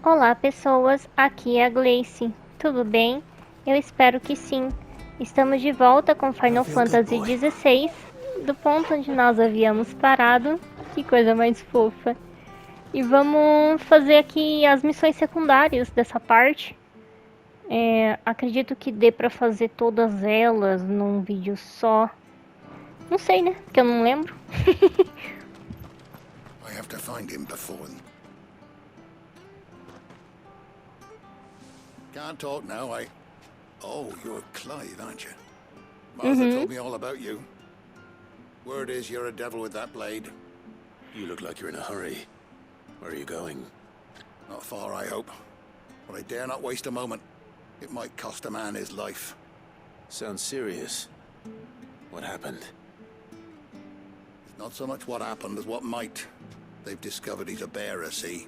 Olá pessoas, aqui é a Gleice. Tudo bem? Eu espero que sim. Estamos de volta com Final Fantasy XVI, do ponto onde nós havíamos parado. Que coisa mais fofa. E vamos fazer aqui as missões secundárias dessa parte. Acredito que dê pra fazer todas elas num vídeo só. Não sei, né? Porque eu não lembro. I have to find him before. Can't talk now, Oh, you're Clive, aren't you? Martha told me all about you. Word is you're a devil with that blade. You look like you're in a hurry. Where are you going? Not far, I hope. But I dare not waste a moment. It might cost a man his life. Sounds serious. What happened? It's not so much what happened as what might. They've discovered he's a bearer, see?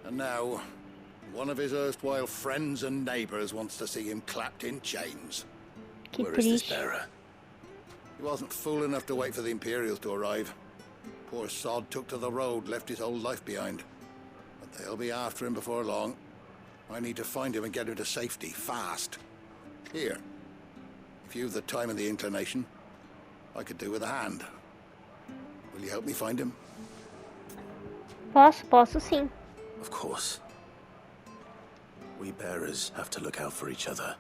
And now, one of his erstwhile friends and neighbors wants to see him clapped in chains. Que Where is this triste. bearer? He wasn't fool enough to wait for the Imperials to arrive. Poor sod took to the road, left his whole life behind. But they'll be after him before long. I need to find him and get him to safety, fast. Here. If you've the time and the inclination, I could do with a hand. Will you help me find him? Posso sim. Of course. We bearers have to look out for each other.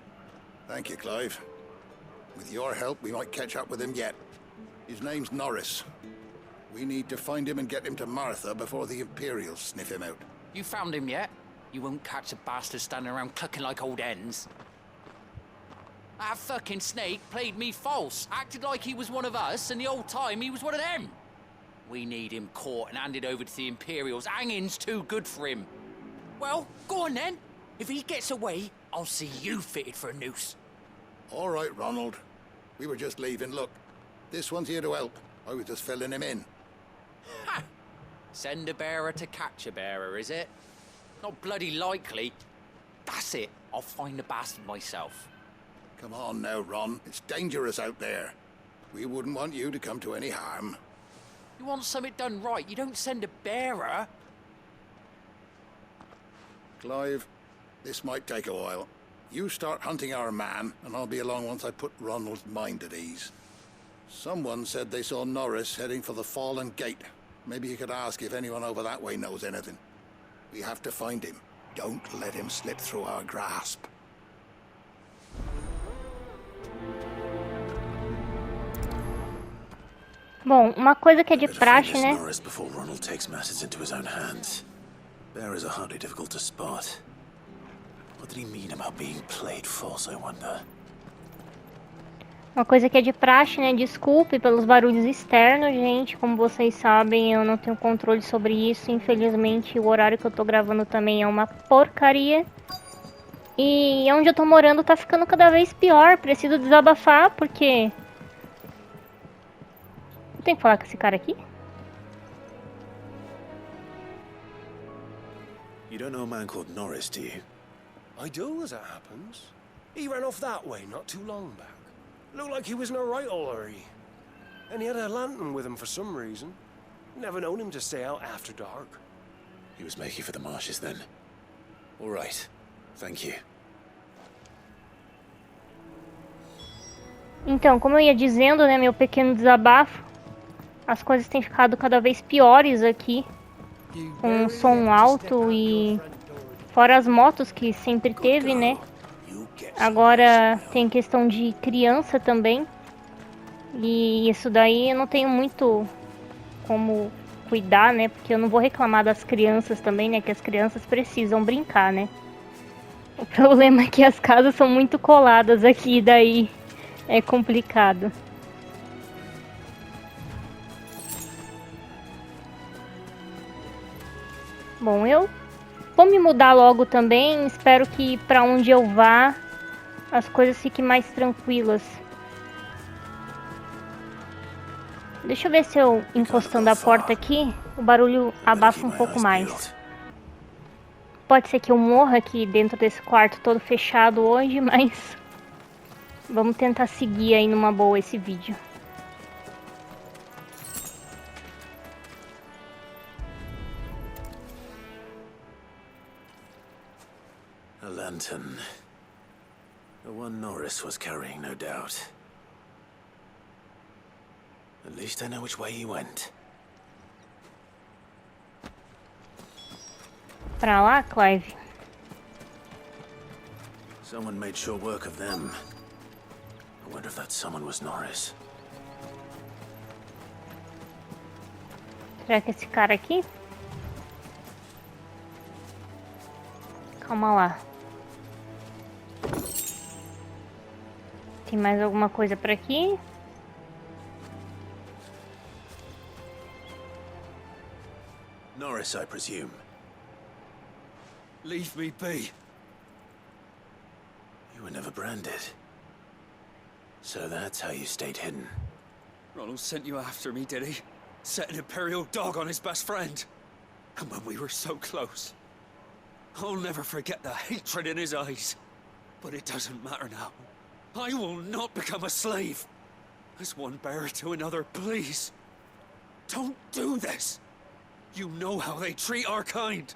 Thank you, Clive. With your help, we might catch up with him yet. His name's Norris. We need to find him and get him to Martha before the Imperials sniff him out. You found him yet? You won't catch a bastard standing around clucking like old hens. That fucking snake played me false, acted like he was one of us, and the whole time he was one of them. We need him caught and handed over to the Imperials. Hanging's too good for him. Well, go on then. If he gets away, I'll see you fitted for a noose. All right, Ronald. We were just leaving. Look, this one's here to help. I was just filling him in. Ha! Send a bearer to catch a bearer, is it? Not bloody likely. That's it. I'll find the bastard myself. Come on now, Ron. It's dangerous out there. We wouldn't want you to come to any harm. You want something done right, you don't send a bearer. Clive, this might take a while. You start hunting our man, and I'll be along once I put Ronald's mind at ease. Someone said they saw Norris heading for the Fallen Gate. Maybe you could ask if anyone over that way knows anything. We have to find him. Don't let him slip through our grasp. Bom, uma coisa que é de Better find praxe, this né? Norris before Ronald takes matters into his own hands. Bearers are hardly difficult to spot. What did he mean about being played false, I wonder? Uma coisa que é de praxe, né? Desculpe pelos barulhos externos, gente. Como vocês sabem, eu não tenho controle sobre isso. Infelizmente, o horário que eu tô gravando também é uma porcaria. E onde eu tô morando tá ficando cada vez pior. Preciso desabafar, porque... Eu tenho que falar com esse cara aqui? You don't know a man called Norris, do you? I do, as it happens. He ran off that way not too long back. Looked like he was in a right old hurry. And he had a lantern with him for some reason. Never known him to stay out after dark. He was making for the marshes then. All right. Thank you. Então, como eu ia dizendo, né? Meu pequeno desabafo. As coisas têm ficado cada vez piores aqui. Com som alto e... Fora as motos que sempre teve, né? Agora tem questão de criança também. E isso daí eu não tenho muito como cuidar, né? Porque eu não vou reclamar das crianças também, né? Que as crianças precisam brincar, né? O problema é que as casas são muito coladas aqui, daí é complicado. Bom, eu vou me mudar logo também. Espero que pra onde eu vá as coisas fiquem mais tranquilas. Deixa eu ver se eu encostando a porta aqui, o barulho abafa um pouco mais. Pode ser que eu morra aqui dentro desse quarto todo fechado hoje, mas vamos tentar seguir aí numa boa esse vídeo. A lantern. The one Norris was carrying, no doubt. At least I know which way he went. Pra lá, Clive? Someone made short work of them. I wonder if that someone was Norris. Será que esse cara aqui? Calma lá. Tem mais alguma coisa por aqui? Norris, I presume. Leave me be. You were never branded. So that's how you stayed hidden. Ronald sent you after me, did he? Set an Imperial dog on his best friend. And when we were so close. I'll never forget the hatred in his eyes. But it doesn't matter now. I will not become a slave. As one bearer to another, please. Don't do this. You know how they treat our kind.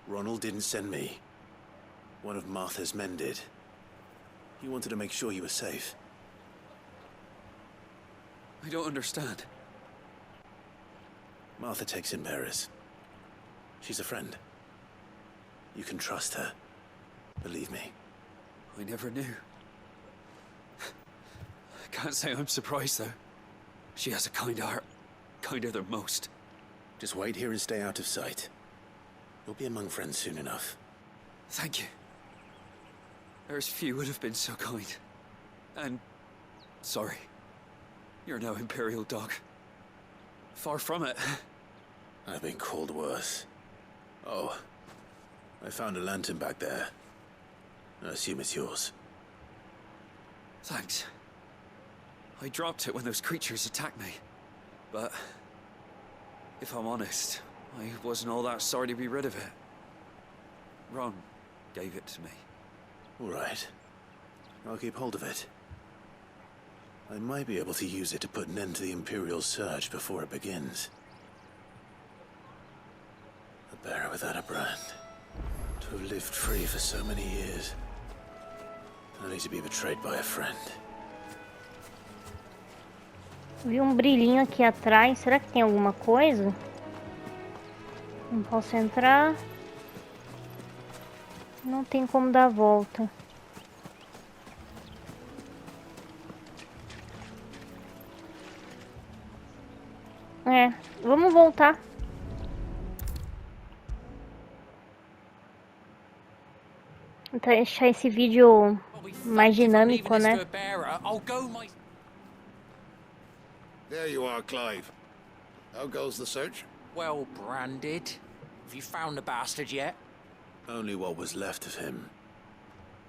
Ronald didn't send me. One of Martha's men did. He wanted to make sure you were safe. I don't understand. Martha takes in bearers. She's a friend. You can trust her. Believe me. I never knew. I can't say I'm surprised, though. She has a kind heart. Kinder than most. Just wait here and stay out of sight. You'll be among friends soon enough. Thank you. There's few would have been so kind. And... sorry. You're no Imperial dog. Far from it. I've been called worse. Oh. I found a lantern back there. I assume it's yours. Thanks. I dropped it when those creatures attacked me. But... if I'm honest, I wasn't all that sorry to be rid of it. Ron gave it to me. All right. I'll keep hold of it. I might be able to use it to put an end to the Imperial surge before it begins. A bearer without a brand. To have lived free for so many years. Only to be betrayed by a friend. Vi brilhinho aqui atrás. Será que tem alguma coisa? Não posso entrar. Não tem como dar a volta. É, vamos voltar. Vou deixar esse vídeo mais dinâmico, né? There you are, Clive. How goes the search? Well branded. Have you found the bastard yet? Only what was left of him.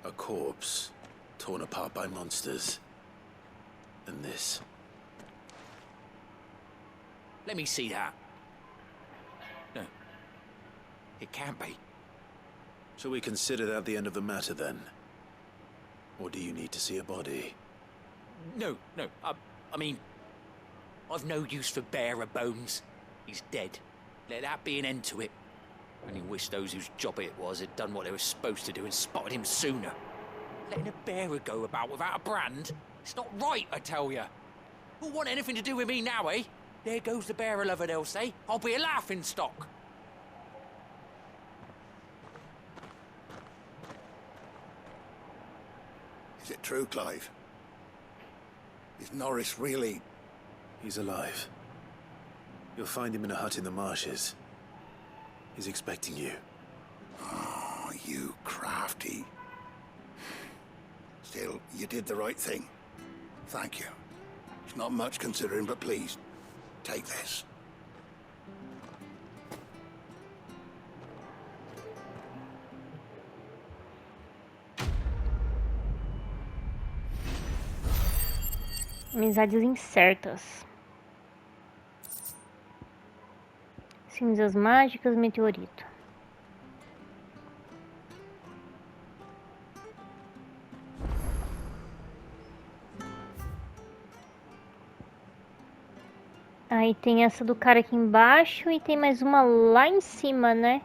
A corpse, torn apart by monsters. And this. Let me see that. No. It can't be. Shall we consider that the end of the matter, then? Or do you need to see a body? No. I mean... I've no use for bearer bones. He's dead. Let that be an end to it. And he wished those whose job it was had done what they were supposed to do and spotted him sooner. Letting a bearer go about without a brand? It's not right, I tell you. Who'll want anything to do with me now, eh? There goes the bearer lover, they'll say. I'll be a laughing stock. Is it true, Clive? Is Norris really... He's alive. You'll find him in a hut in the marshes. He's expecting you. Oh, you crafty. Still, you did the right thing. Thank you. It's not much considering, but please, take this. Amizades Incertas. Cinzas mágicas, meteorito. Aí tem essa do cara aqui embaixo e tem mais uma lá em cima, né?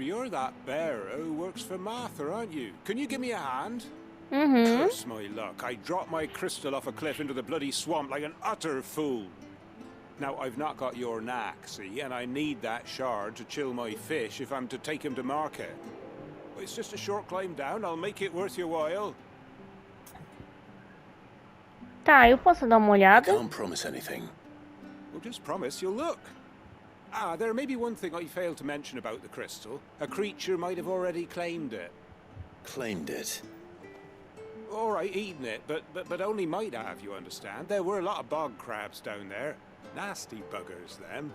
you're that bearer who works for Martha, aren't you? Can you give me a hand? Uhum. Curse my luck. I dropped my crystal off a cliff into the bloody swamp like an utter fool. Now, I've not got your knack, see, and I need that shard to chill my fish if I'm to take him to market. It's just a short climb down. I'll make it worth your while. Tá, eu posso dar uma I olhada? can't promise anything. Well, just promise you'll look. Ah, there may be one thing I failed to mention about the crystal. A creature might have already claimed it. Claimed it. All right, eaten it, but only might have, you understand. There were a lot of bog crabs down there. Nasty buggers, them.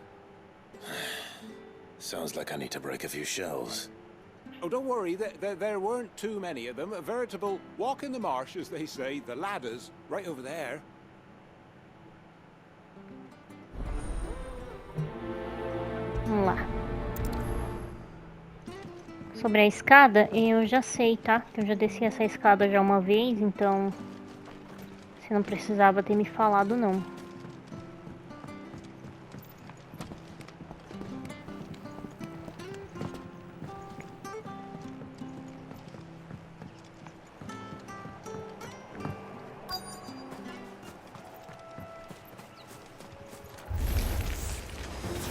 Sounds like I need to break a few shells. Oh, don't worry, there weren't too many of them. A veritable walk in the marsh, as they say, the ladders, right over there. Vamos lá. Sobre a escada, eu já sei, tá? Eu já desci essa escada já uma vez, então você não precisava ter me falado, não.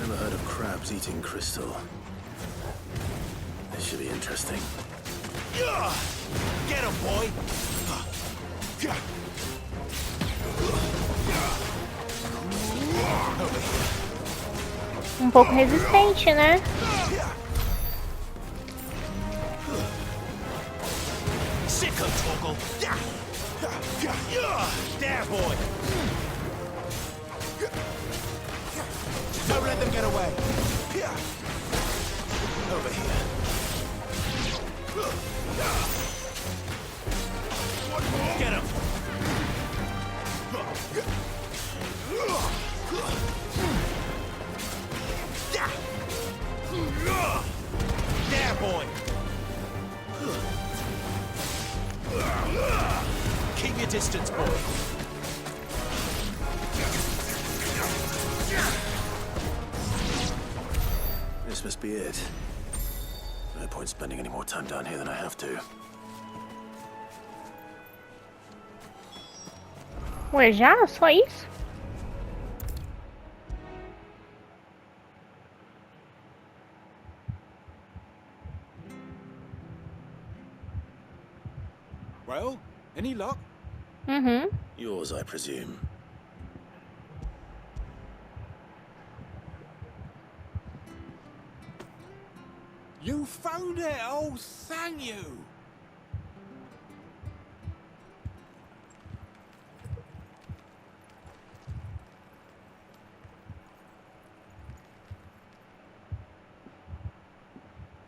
Never heard of crabs eating crystal. This should be interesting. Get him, boy! Um pouco resistente, né? Sicko, Toggle! There, boy! Don't let them get away! Over here. Get him! There, boy! Keep your distance, boy. This must be it. No point spending any more time down here than I have to. Ué, já? Só isso? Well, any luck? Uhum. Yours, I presume. You found it! Oh, thank you!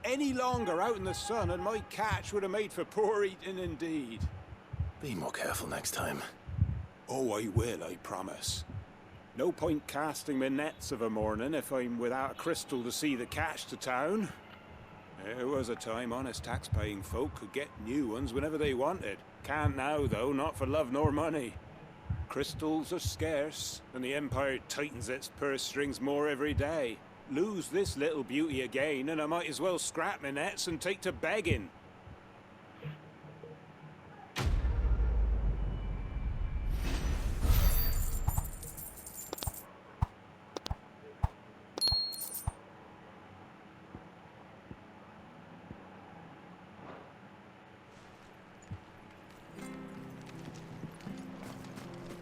Any longer out in the sun and my catch would have made for poor eating indeed. Be more careful next time. Oh, I will, I promise. No point casting my nets of a morning if I'm without a crystal to see the catch to town. There was a time honest tax-paying folk could get new ones whenever they wanted. Can't now, though, not for love nor money. Crystals are scarce, and the Empire tightens its purse strings more every day. Lose this little beauty again, and I might as well scrap my nets and take to begging.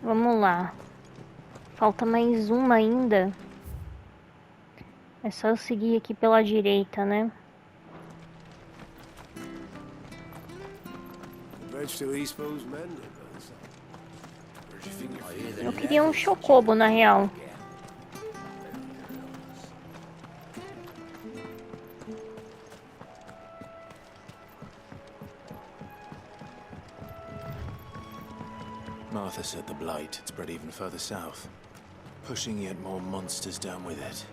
Vamos lá. Falta mais uma ainda. É só eu seguir aqui pela direita, né? Eu queria um chocobo, na real. Martha said the blight had spread even further south, pushing yet more monsters down with it.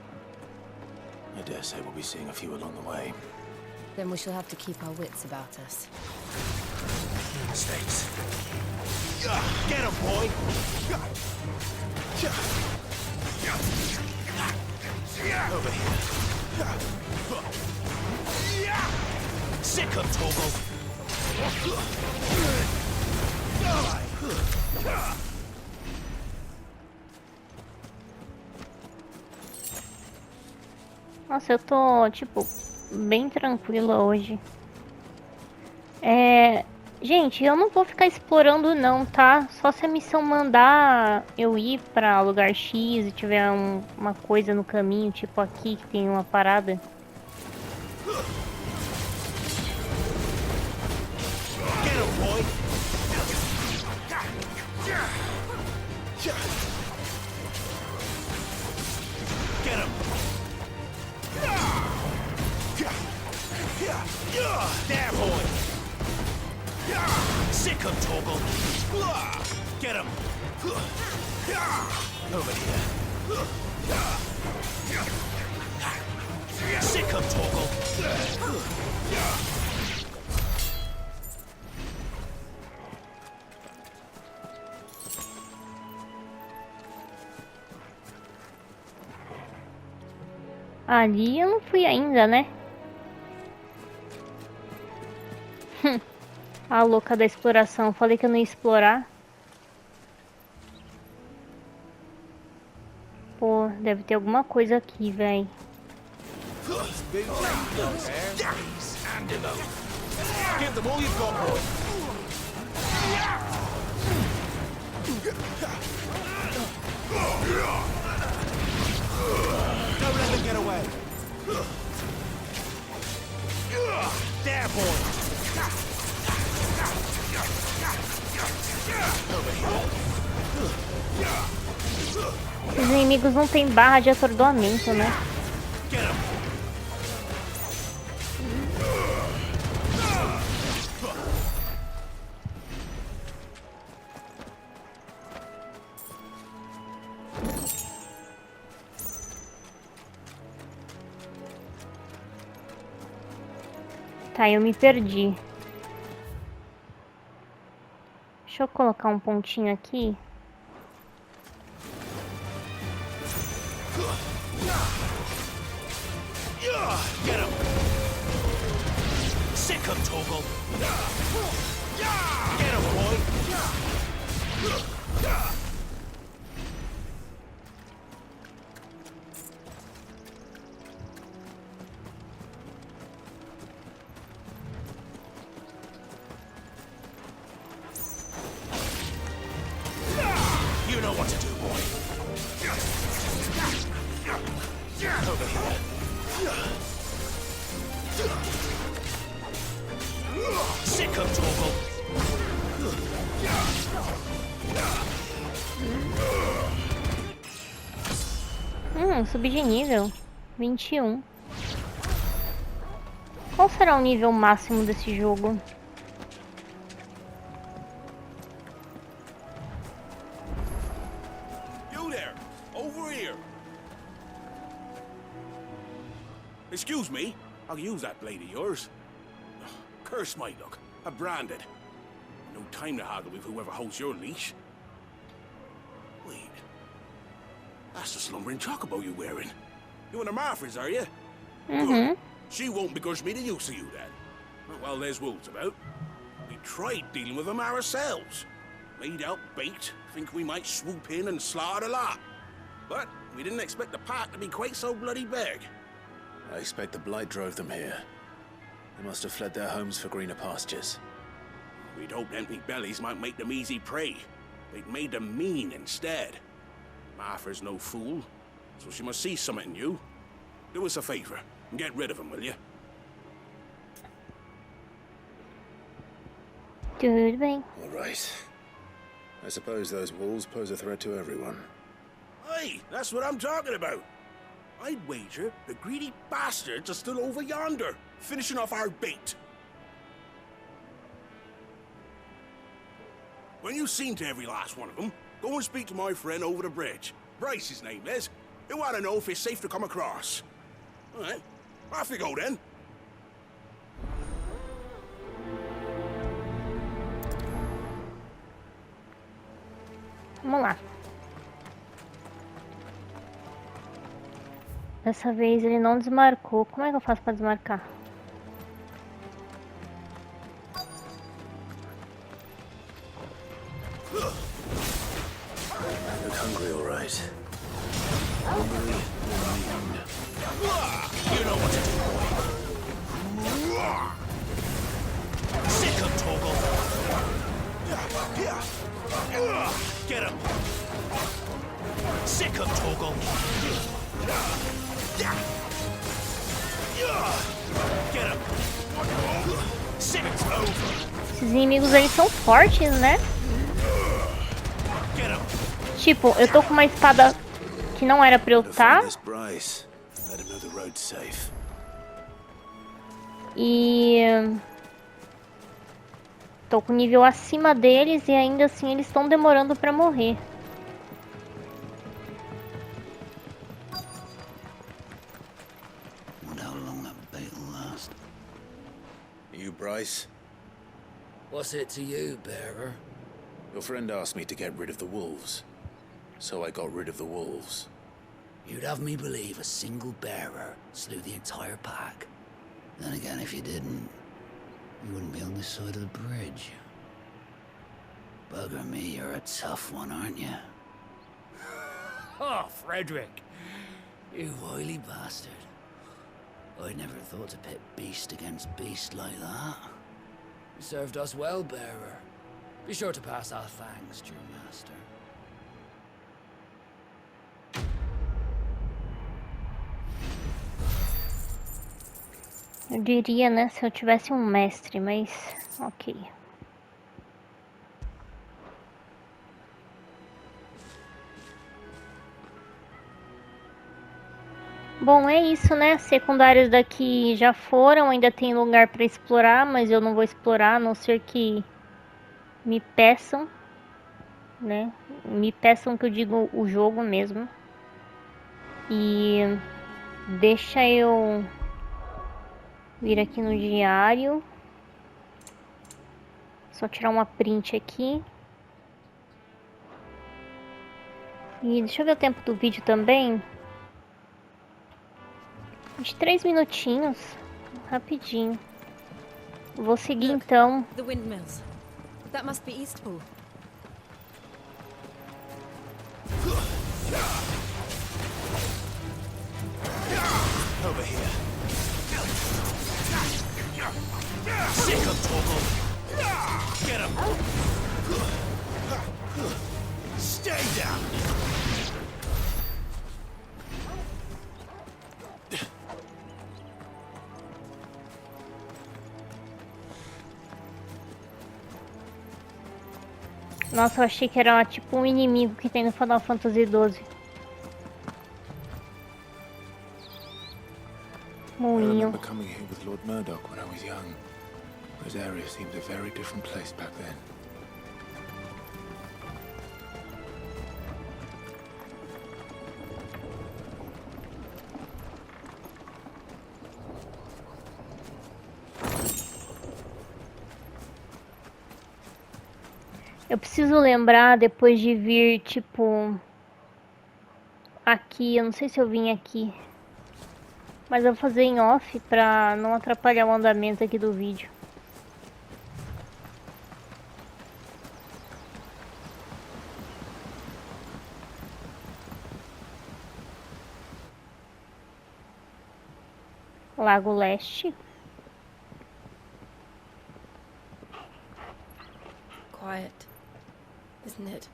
I dare say we'll be seeing a few along the way. Then we shall have to keep our wits about us. Mistakes. Get him, boy! Over here. Sick of Toggle. Nossa, eu tô, tipo, bem tranquila hoje. Gente, eu não vou ficar explorando não, tá? Só se a missão mandar eu ir pra lugar X e tiver uma coisa no caminho, tipo aqui que tem uma parada. There, boy! Sick of Toggle! Get him! Over here! Sick of Toggle! Ali eu não fui ainda, né? A louca da exploração. Falei que eu não ia explorar. Pô, deve ter alguma coisa aqui, véi. Don't let them get away. There, boy. Os inimigos não têm barra de atordoamento, né? Tá, eu me perdi. Deixa eu colocar um pontinho aqui. Get him! Sick of Toggle! Get him, boy! You know what to do, boy. Over here. Sick of Toggle. Subi de nível. 21. Qual será o nível máximo desse jogo? You there! Over here! Excuse me, I'll use that blade of yours. Curse my luck. I'm branded. No time to haggle with whoever holds your leash. Wait. That's the slumbering chocobo you're wearing. You and the Marfors, are you? Good. She won't begrudge me the use of you, then. Well, there's wolves about. We tried dealing with them ourselves. Made out bait, think we might swoop in and slaughter the lot. But we didn't expect the pack to be quite so bloody big. I expect the blight drove them here. They must have fled their homes for greener pastures. We'd hoped empty bellies might make them easy prey. They'd made them mean instead. Martha's no fool, so she must see something in you. Do us a favor and get rid of them, will you? Tudo bem. All right. I suppose those wolves pose a threat to everyone. Aye, that's what I'm talking about. I'd wager the greedy bastards are still over yonder, finishing off our bait. When you've seen to every last one of them, go and speak to my friend over the bridge. Bryce, his name is. He'll want to know if it's safe to come across. All right, off you go then. Vamos lá. Dessa vez ele não desmarcou. Como é que eu faço pra desmarcar? right. Only remain. You know what to do, boy. Sick him, Torgal. Get him. Sick him, Torgal. Get him. Sick, it's over. Esses inimigos eles são fortes, né? Get him. Tipo, eu tô com uma espada que não era pra eu estar. E tô com nível acima deles e ainda assim eles estão demorando pra morrer. You, Bryce? What's it to you, bearer? Your friend asked me to get rid of the wolves, so I got rid of the wolves. You'd have me believe a single bearer slew the entire pack. Then again, if you didn't, you wouldn't be on this side of the bridge. Bugger me, you're a tough one, aren't you? Oh, Frederick! You wily bastard. I'd never thought to pit beast against beast like that. You served us well, bearer. Be sure to pass our thanks to your master. Eu diria, né, se eu tivesse um mestre, mas ok. Bom, é isso, né? Secundários daqui já foram, ainda tem lugar para explorar, mas eu não vou explorar, a não ser que me peçam, né? Me peçam que eu digo o jogo mesmo. E deixa eu vir aqui no diário. Só tirar uma print aqui. E deixa eu ver o tempo do vídeo também. 23 minutinhos, rapidinho. Vou seguir então. The windmills. That must be Eastpool. Over here. Sick him, Torgal. Get him. Stay down. Nossa, eu achei que era tipo um inimigo que tem no Final Fantasy XII. Moinho. I remember coming here with Lord Murdoch when I was young. This area seemed a very different place back then. Eu preciso lembrar depois de vir, tipo, aqui, eu não sei se eu vim aqui, mas eu vou fazer em off pra não atrapalhar o andamento aqui do vídeo. Lago Leste. Quiet, isn't it?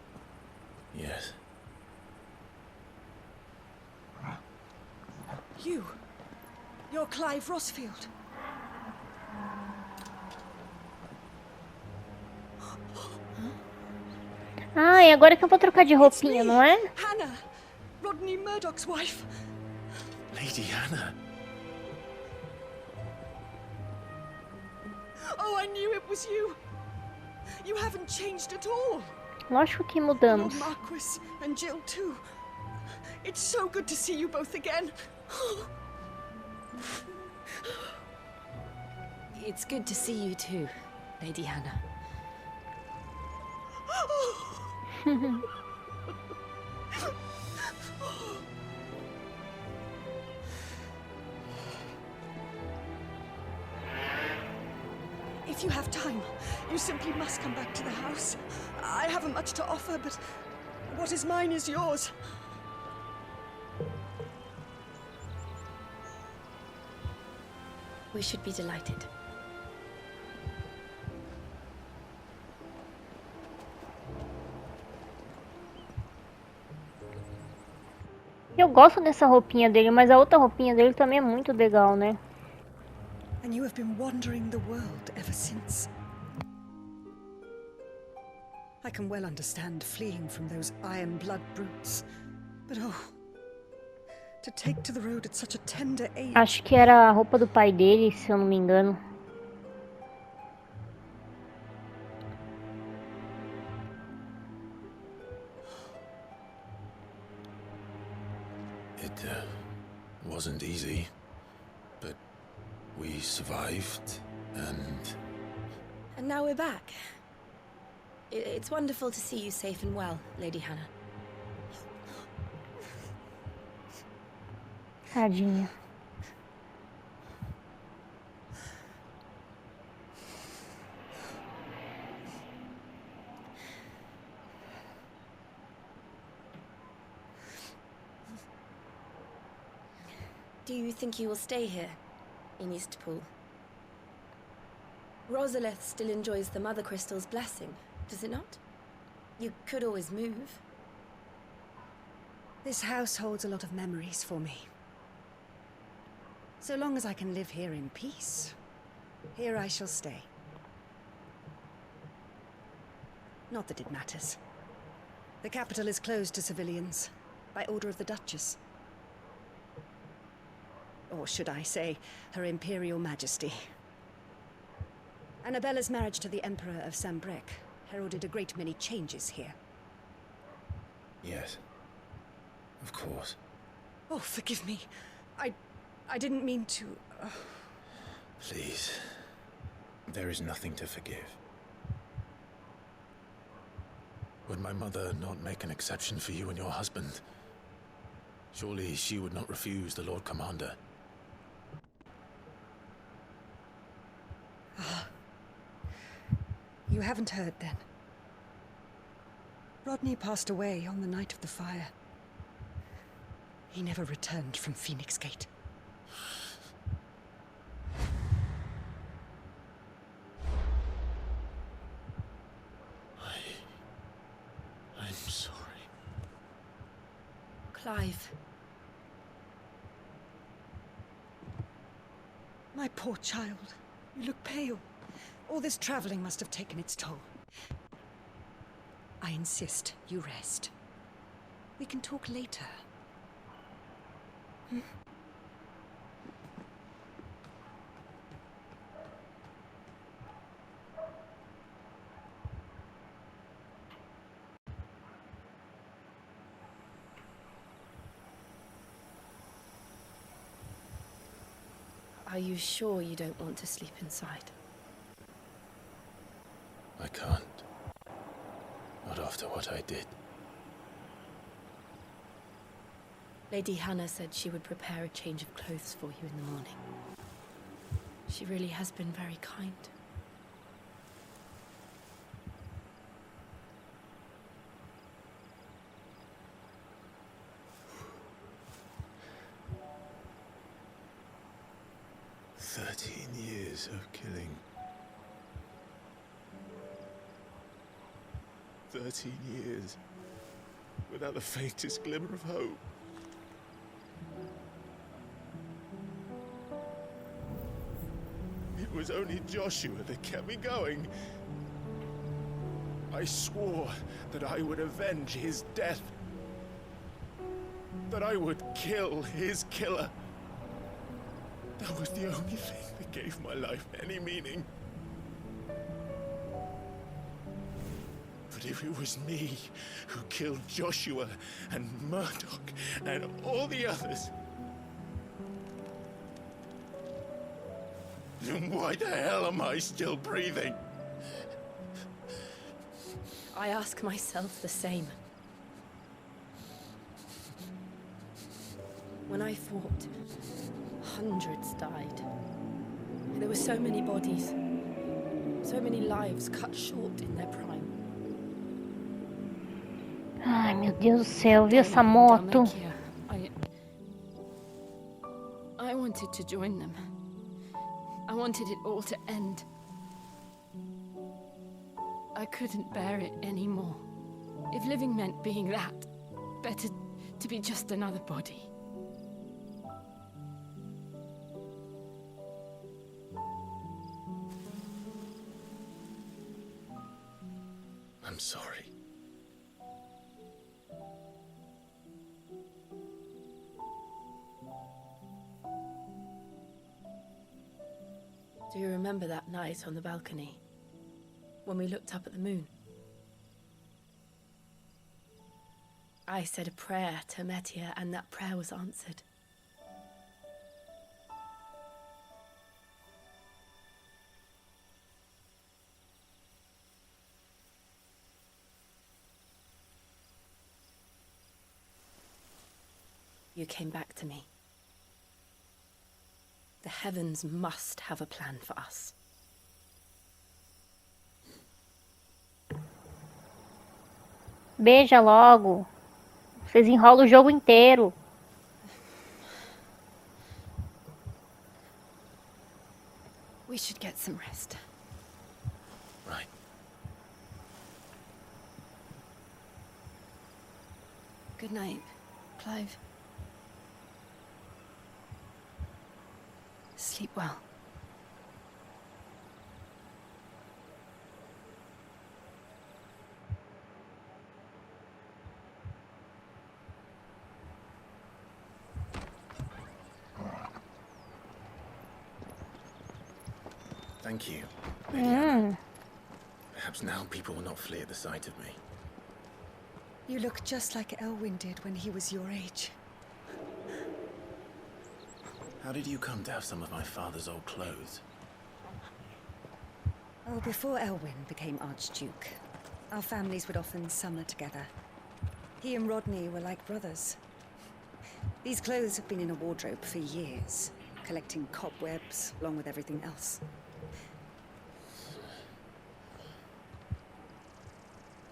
Yes. You're Clive Rosfield. Ah, e agora que eu vou trocar de roupinha, não é? Hannah, Rodney Murdoch's wife. Lady Hannah. Oh, I knew it was you. You haven't changed at all. Lógico que mudamos. Your Marquis and Jill too. It's so good to see you both again. It's good to see you too, Lady Hannah. If you have time, you simply must come back to the house. I haven't much to offer, but what is mine is yours. We should be delighted. Eu gosto dessa roupinha dele, mas a outra roupinha dele também é muito legal, né? And you have been wandering the world ever since. I can well understand fleeing from those iron blood brutes. But oh, to take to the road at such a tender age. Acho que era a roupa do pai dele, se eu não me engano. It wasn't easy, but we survived, and now we're back. It's wonderful to see you safe and well, Lady Hannah. Tadinha. Do you think you will stay here, in Eastpool? Rosalith still enjoys the Mother Crystal's blessing, does it not? You could always move. This house holds a lot of memories for me. So long as I can live here in peace, here I shall stay. Not that it matters. The capital is closed to civilians, by order of the Duchess. Or should I say, Her Imperial Majesty. Annabella's marriage to the Emperor of Sambrec heralded a great many changes here. yes, of course. Oh, forgive me. I didn't mean to... Please, there is nothing to forgive. Would my mother not make an exception for you and your husband? Surely she would not refuse the Lord Commander. You haven't heard, then. Rodney passed away on the night of the fire. He never returned from Phoenix Gate. I'm sorry. Clive. My poor child. You look pale. All this traveling must have taken its toll. I insist you rest. We can talk later. Are you sure you don't want to sleep inside? I can't. Not after what I did. Lady Hannah said she would prepare a change of clothes for you in the morning. She really has been very kind. Years of killing. 13 years without the faintest glimmer of hope. It was only Joshua that kept me going. I swore that I would avenge his death. That I would kill his killer. That was the only thing that gave my life any meaning. But if it was me who killed Joshua and Murdoch and all the others, then why the hell am I still breathing? I ask myself the same. When I fought, hundreds died. There were so many bodies, so many lives cut short in their prime. Ai, meu Deus do céu, viu essa moto? I wanted to join them, I wanted it all to end. I couldn't bear it anymore. If living meant being that, better to be just another body. I'm sorry. Do you remember that night on the balcony? When we looked up at the moon? I said a prayer to Metia, and that prayer was answered. You came back to me. The heavens must have a plan for us. Beija logo. Vocês enrolam o jogo inteiro. We should get some rest. Right. Good night, Clive. Sleep well. Thank you. Perhaps now people will not flee at the sight of me. You look just like Elwyn did when he was your age. How did you come to have some of my father's old clothes? Oh, before Elwyn became Archduke, our families would often summer together. He and Rodney were like brothers. These clothes have been in a wardrobe for years, collecting cobwebs along with everything else.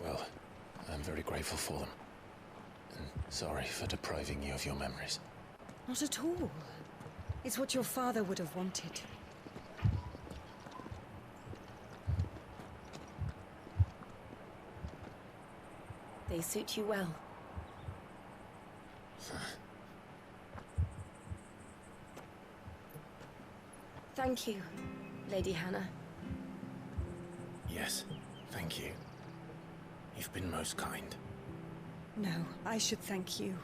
Well, I'm very grateful for them. And sorry for depriving you of your memories. Not at all. It's what your father would have wanted. They suit you well. Thank you, Lady Hannah. Yes, thank you. You've been most kind. No, I should thank you.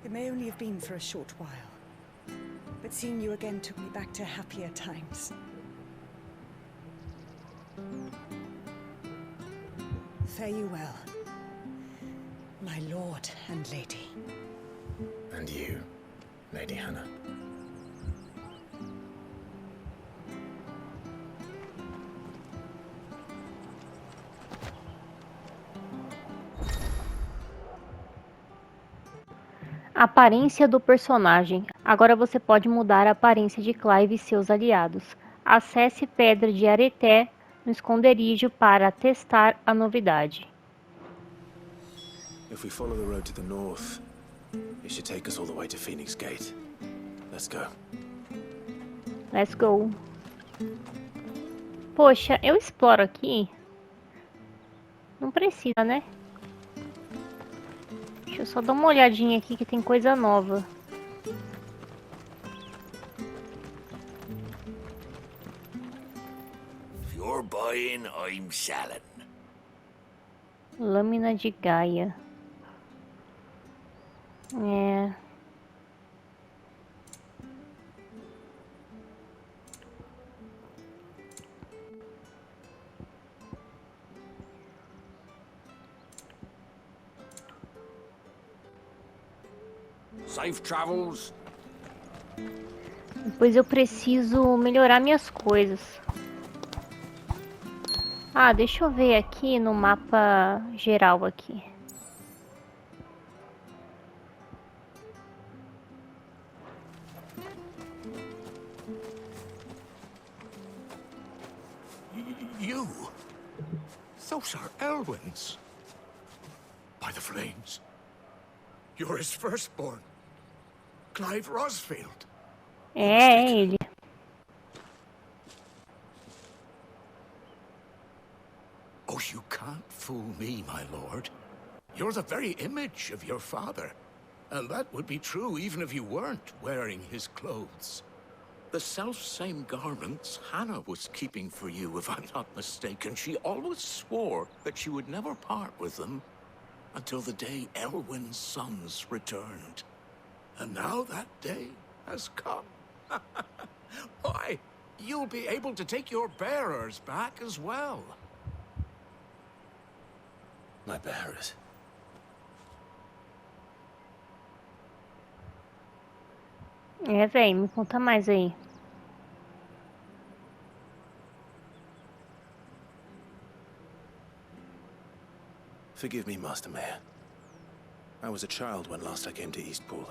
It may only have been for a short while. But seeing you again took me back to happier times. Fare you well, my lord and lady. And you, Lady Hannah. Aparência do personagem. Agora você pode mudar a aparência de Clive e seus aliados. Acesse Pedra de Areté no esconderijo para testar a novidade. If we follow the road to the north, it should take us all the way to Phoenix Gate. Let's go. Let's go. Poxa, eu exploro aqui? Não precisa, né? Deixa eu só dar uma olhadinha aqui que tem coisa nova. If you're buying, I'm selling. Lâmina de Gaia. É. Safe travels. Depois eu preciso melhorar minhas coisas. Ah, deixa eu ver aqui no mapa geral aqui. You? Those are Elwyn's. By the flames. You're his firstborn. Clive Rosfield. É ele. can't fool me, my lord. You're the very image of your father. And that would be true even if you weren't wearing his clothes. The self-same garments Hannah was keeping for you, if I'm not mistaken. She always swore that she would never part with them until the day Elwyn's sons returned. And now that day has come. Why, you'll be able to take your bearers back as well. My bearers? É, véi, me conta mais aí. Forgive me, Master Mayor. I was a child when last I came to Eastpool.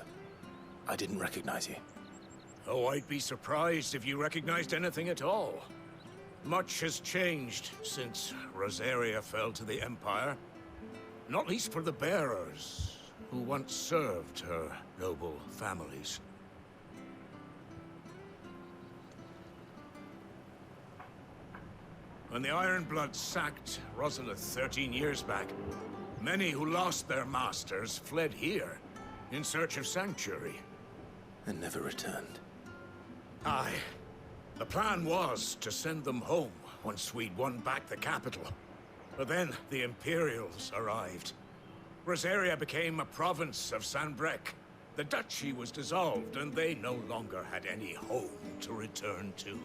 I didn't recognize you. Oh, I'd be surprised if you recognized anything at all. Much has changed since Rosaria fell to the Empire. Not least for the bearers, who once served her noble families. When the Ironbloods sacked Rosalith 13 years back, many who lost their masters fled here in search of sanctuary. And never returned. Aye. The plan was to send them home once we'd won back the capital. But then the Imperials arrived. Rosaria became a province of Sanbreque. The duchy was dissolved, and they no longer had any home to return to.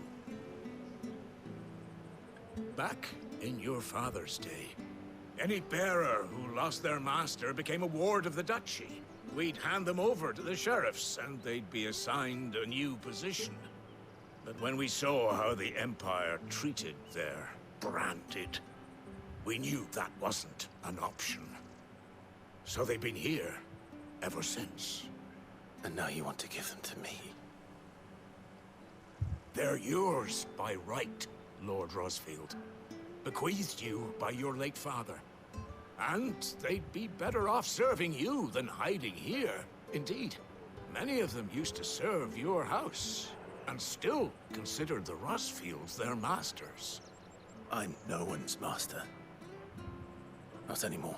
Back in your father's day, any bearer who lost their master became a ward of the duchy. We'd hand them over to the sheriffs, and they'd be assigned a new position. But when we saw how the Empire treated their branded, we knew that wasn't an option. So they've been here ever since. And now you want to give them to me? They're yours by right, Lord Rosfield. Bequeathed you by your late father. And they'd be better off serving you than hiding here. Indeed, many of them used to serve your house, and still considered the Rosfields their masters. I'm no one's master. Not anymore.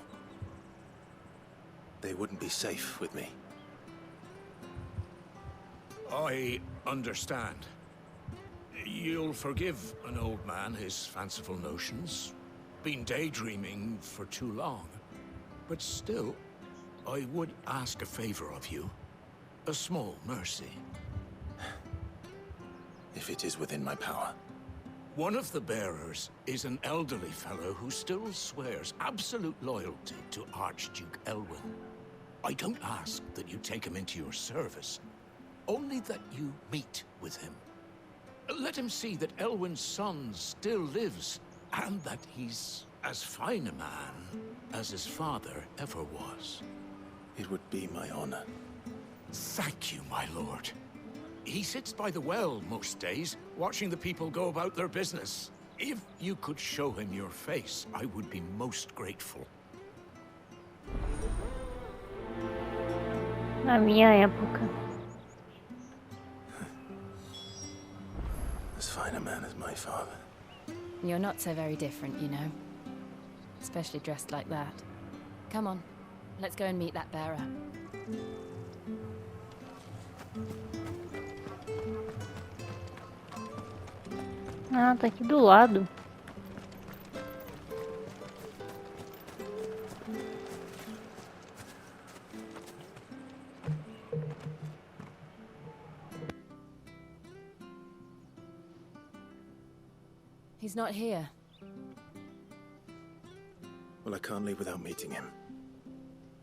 They wouldn't be safe with me. I understand. You'll forgive an old man his fanciful notions. Been daydreaming for too long. But still, I would ask a favor of you. A small mercy. If it is within my power. One of the bearers is an elderly fellow who still swears absolute loyalty to Archduke Elwyn. I don't ask that you take him into your service, only that you meet with him. Let him see that Elwyn's son still lives, and that he's as fine a man as his father ever was. It would be my honor. Thank you, my lord. He sits by the well most days, watching the people go about their business. If you could show him your face, I would be most grateful. Na minha época. As fine a man as my father. You're not so very different, you know. Especially dressed like that. Come on, let's go and meet that bearer. Ah, tá aqui do lado. He's not here. Well, I can't leave without meeting him.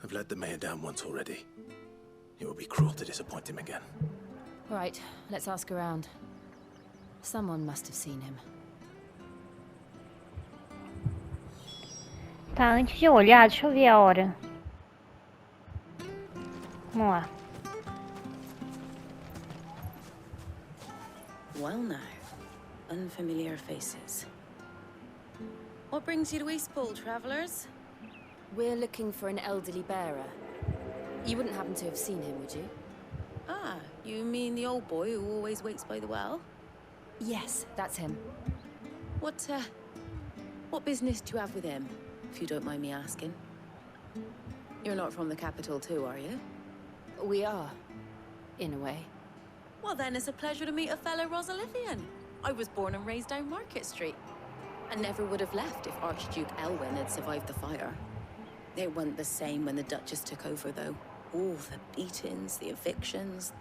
I've let the mayor down once already. It would be cruel to disappoint him again. Right, let's ask around. Someone must have seen him. Tá, antes de eu olhar, deixa eu ver a hora. Vamos lá. Well now, unfamiliar faces. What brings you to Eastpool, travelers? We're looking for an elderly bearer. You wouldn't happen to have seen him, would you? Ah, you mean the old boy who always waits by the well? Yes, that's him. What business do you have with him? if you don't mind me asking. You're not from the capital too, are you? We are, in a way. Well then, it's a pleasure to meet a fellow Rosalithian. I was born and raised down Market Street. I never would have left if Archduke Elwyn had survived the fire. It wasn't the same when the Duchess took over, though. All the beatings, the evictions,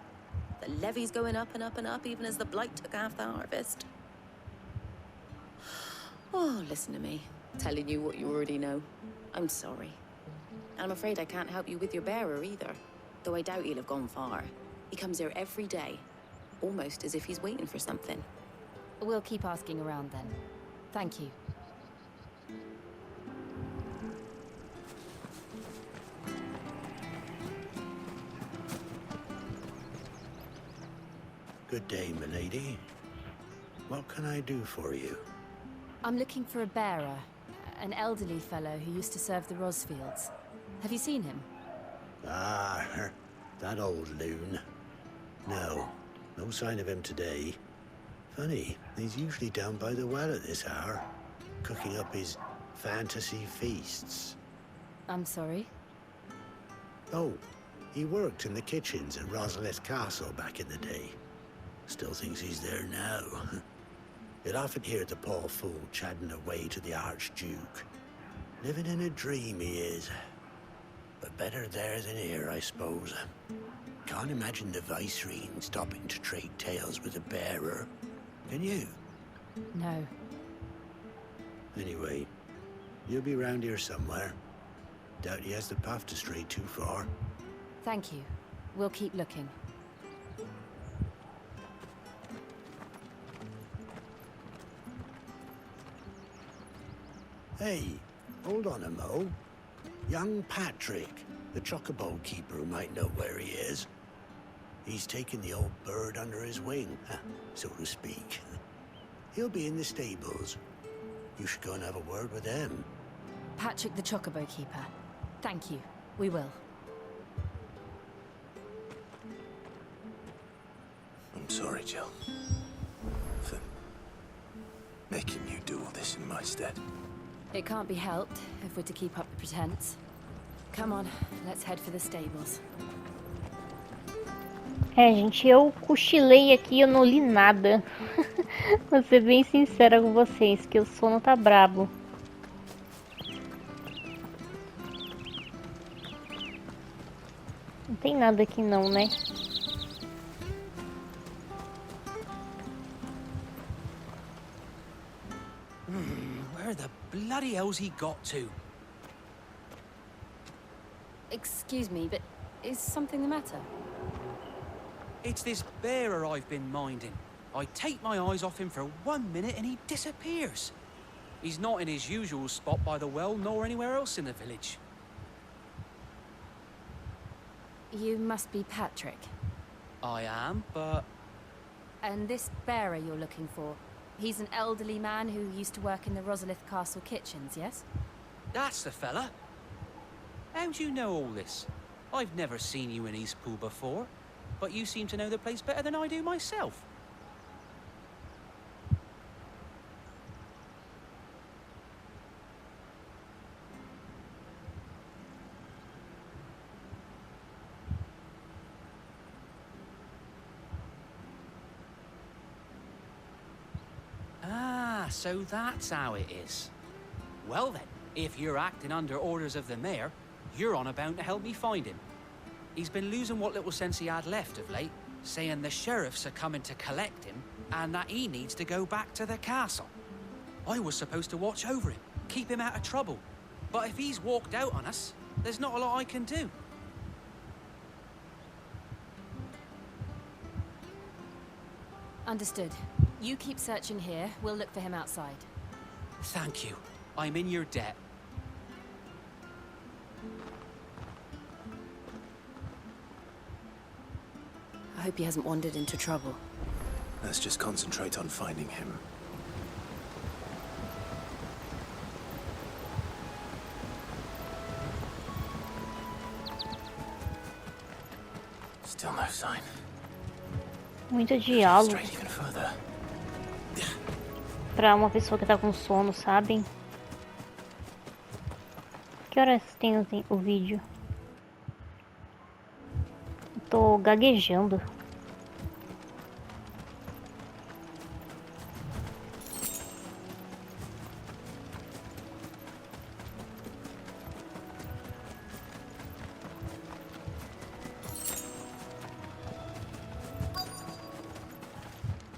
the levies going up and up and up, even as the blight took half the harvest. Oh, listen to me, telling you what you already know. I'm sorry. I'm afraid I can't help you with your bearer either, though I doubt he'll have gone far. He comes here every day, almost as if he's waiting for something. We'll keep asking around then. Thank you. Good day, milady. What can I do for you? I'm looking for a bearer, an elderly fellow who used to serve the Rosfields. Have you seen him? Ah, that old loon. No sign of him today. Funny, he's usually down by the well at this hour, cooking up his fantasy feasts. I'm sorry? Oh, he worked in the kitchens at Rosalith Castle back in the day. Still thinks he's there now. You'd often hear the poor fool chatting away to the Archduke. Living in a dream he is. But better there than here, I suppose. Can't imagine the Viceroy stopping to trade tales with a bearer. Can you? No. Anyway, you'll be round here somewhere. Doubt he has the path to stray too far. Thank you. We'll keep looking. Hey, hold on a mo. Young Patrick, the chocobo keeper, might know where he is. He's taken the old bird under his wing, so to speak. He'll be in the stables. You should go and have a word with him. Patrick the chocobo keeper. Thank you. We will. I'm sorry, Jill. For making you do all this in my stead. It can't be helped if we're to keep up the pretense. Come on, let's head for the stables. Gente, eu cochilei aqui, eu não li nada. Vou ser bem sincera com vocês, que o sono tá brabo. Não tem nada aqui não, né? Where the bloody hell's he got to? Excuse me, but is something the matter? It's this bearer I've been minding. I take my eyes off him for 1 minute and he disappears. He's not in his usual spot by the well, nor anywhere else in the village. You must be Patrick. I am, but... And this bearer you're looking for, he's an elderly man who used to work in the Rosalith Castle kitchens, yes? That's the fella. How do you know all this? I've never seen you in Eastpool before, but you seem to know the place better than I do myself. Ah, so that's how it is. Well then, if you're acting under orders of the mayor, you're on about to help me find him. He's been losing what little sense he had left of late, saying the sheriffs are coming to collect him and that he needs to go back to the castle. I was supposed to watch over him, keep him out of trouble. But if he's walked out on us, there's not a lot I can do. Understood. You keep searching here, we'll look for him outside. Thank you. I'm in your debt. I hope he hasn't wandered into trouble. Let's just concentrate on finding him. Still no sign. Muito diálogo. Straight even further. Pra uma pessoa que tá com sono, sabem? Que horas tem o vídeo? Tô gaguejando.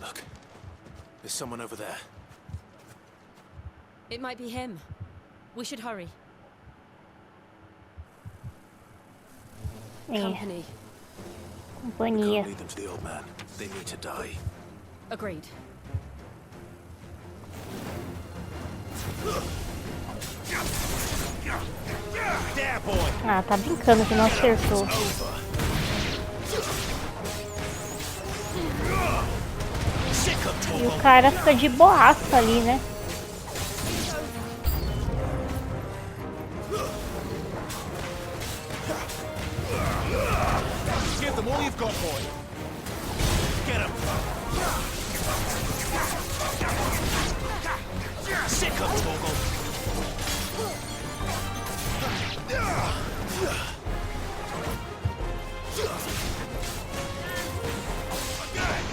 Look, there's someone over there. It might be him. We should hurry. Company. Companhia. Can't lead them to the old man. They need to die. Agreed. Ah, tá brincando que não acertou. E o cara fica de boaça ali, né? Give them all you've got, boy. Get him. Sick of Toggle.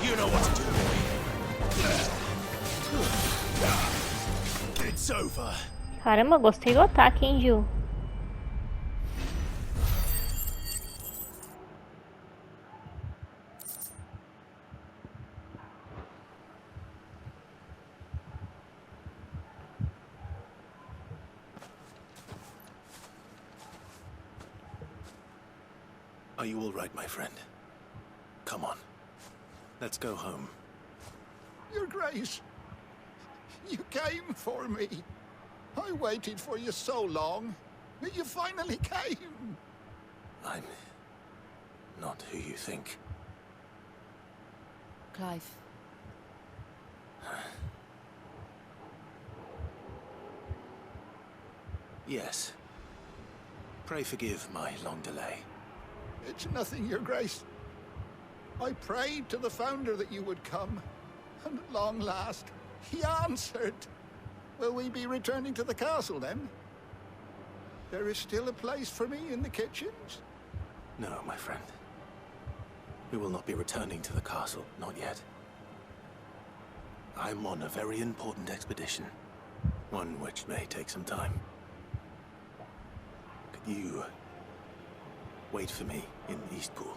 You know what to do, boy. It's over. Caramba, gostei do ataque, hein, Jill? Are you all right, my friend? Come on. Let's go home. Your Grace, you came for me. I waited for you so long. You finally came. I'm not who you think. Clive. Yes. Pray forgive my long delay. It's nothing, Your Grace. I prayed to the Founder that you would come, and at long last, he answered. Will we be returning to the castle, then? There is still a place for me in the kitchens? No, my friend. We will not be returning to the castle, not yet. I'm on a very important expedition. One which may take some time. Could you wait for me in Eastpool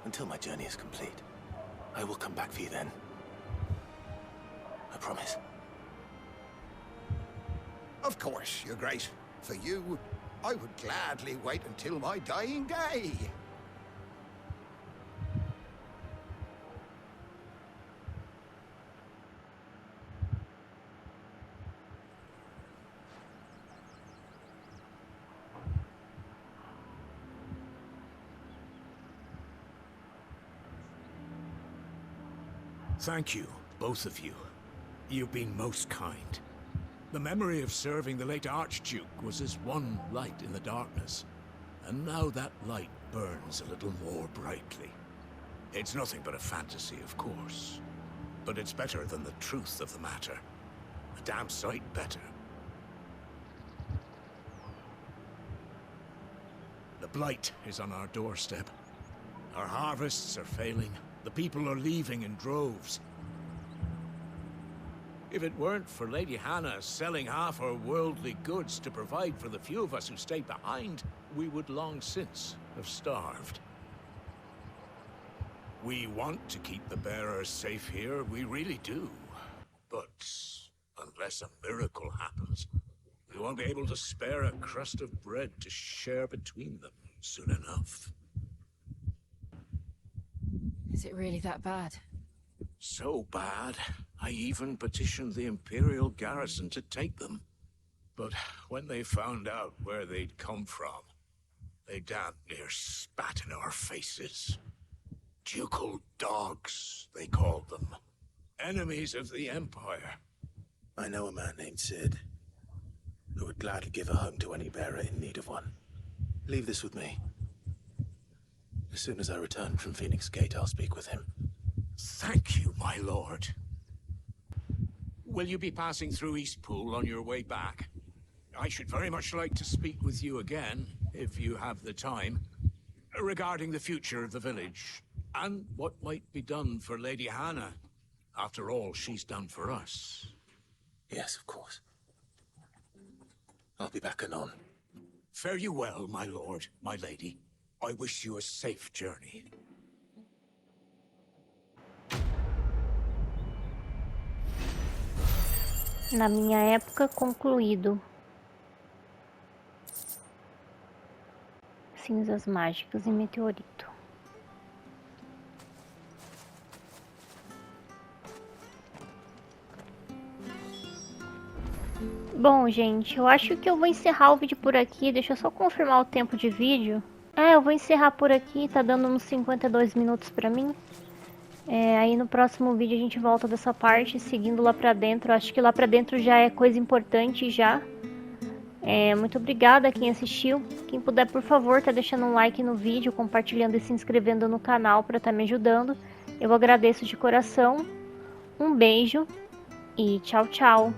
until my journey is complete? I will come back for you then. I promise. Of course, Your Grace. For you, I would gladly wait until my dying day. Thank you, both of you. You've been most kind. The memory of serving the late Archduke was as one light in the darkness, and now that light burns a little more brightly. It's nothing but a fantasy, of course, but it's better than the truth of the matter. A damn sight better. The blight is on our doorstep. Our harvests are failing. The people are leaving in droves. If it weren't for Lady Hannah selling half her worldly goods to provide for the few of us who stayed behind, we would long since have starved. We want to keep the bearers safe here, we really do. But unless a miracle happens, we won't be able to spare a crust of bread to share between them soon enough. Is it really that bad? So bad, I even petitioned the Imperial garrison to take them. But when they found out where they'd come from, they damn near spat in our faces. Ducal dogs, they called them. Enemies of the Empire. I know a man named Sid, who would gladly give a home to any bearer in need of one. Leave this with me. As soon as I return from Phoenix Gate, I'll speak with him. Thank you, my lord. Will you be passing through Eastpool on your way back? I should very much like to speak with you again, if you have the time, regarding the future of the village, and what might be done for Lady Hannah, after all she's done for us. Yes, of course. I'll be back anon. Fare you well, my lord, my lady. I wish you a safe journey. Na minha época, concluído. Cinzas mágicas e meteorito. Bom, gente, eu acho que eu vou encerrar o vídeo por aqui. Deixa eu só confirmar o tempo de vídeo. Eu vou encerrar por aqui. Tá dando uns 52 minutos pra mim. Aí no próximo vídeo a gente volta dessa parte, seguindo lá pra dentro. Acho que lá pra dentro já é coisa importante já. Muito obrigada a quem assistiu. Quem puder, por favor, tá deixando um like no vídeo, compartilhando e se inscrevendo no canal pra tá me ajudando. Eu agradeço de coração. Um beijo e tchau, tchau.